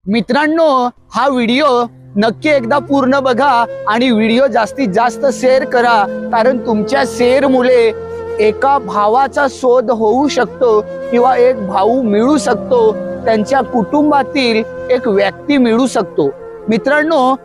मित्रांनो, हा व्हिडिओ नक्की एकदा पूर्ण बघा आणि व्हिडिओ जास्तीत जास्त शेअर करा, कारण तुमच्या शेअर मुळे एका भावाचा शोध होऊ शकतो किंवा एक भाऊ मिळू शकतो, त्यांच्या कुटुंबातील एक व्यक्ती मिळू शकतो। मित्रांनो,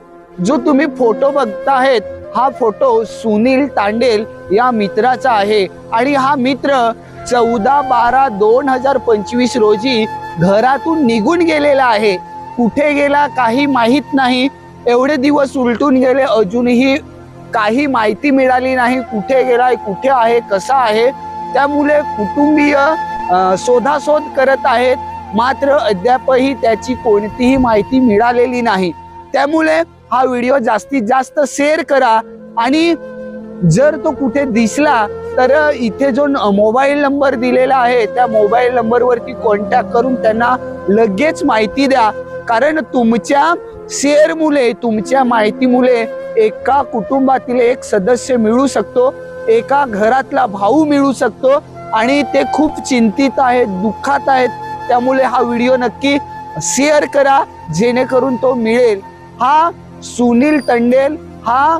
जो तुम्ही फोटो बघताहेत हा फोटो सुनील तांडेल या मित्राचा आहे आणि हा मित्र 14/12/2025 रोजी घरातून निघून गेलेला आहे। कुठे गेला काही माहित नाही, एवढे दिवस उलटून गेले, अजूनही काही माहिती मिळाली नाही कुठे गेलाय, कुठे आहे, कसा आहे। त्यामुळे कुटुंबीय शोधाशोध करत आहेत, मात्र अद्यापही त्याची कोणतीही माहिती मिळालेली नाही। त्यामुळे हा व्हिडिओ जास्तीत जास्त शेअर करा आणि जर तो कुठे दिसला तर इथे जो मोबाईल नंबर दिलेला आहे त्या मोबाईल नंबरवरती कॉन्टॅक्ट करून त्यांना लगेच माहिती द्या, कारण तुमच्या शेअर मुळे, तुमच्या माहितीमुळे एका कुटुंबातील एक सदस्य मिळू शकतो, एका घरातला भाऊ मिळू शकतो आणि ते खूप चिंतित आहेत, दुःखात आहेत। त्यामुळे हा व्हिडिओ नक्की शेअर करा जेणेकरून तो मिळेल। हा सुनील तांडेल हा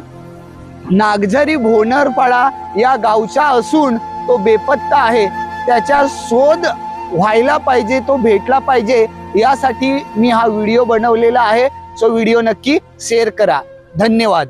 नागझरी भोनरपाडा या गावचा असून तो बेपत्ता आहे। त्याचा शोध व्हायला पाहिजे, तो भेटला पाहिजे, यासाठी मी हा व्हिडिओ बनवलेला आहे। सो व्हिडिओ नक्की शेअर करा। धन्यवाद।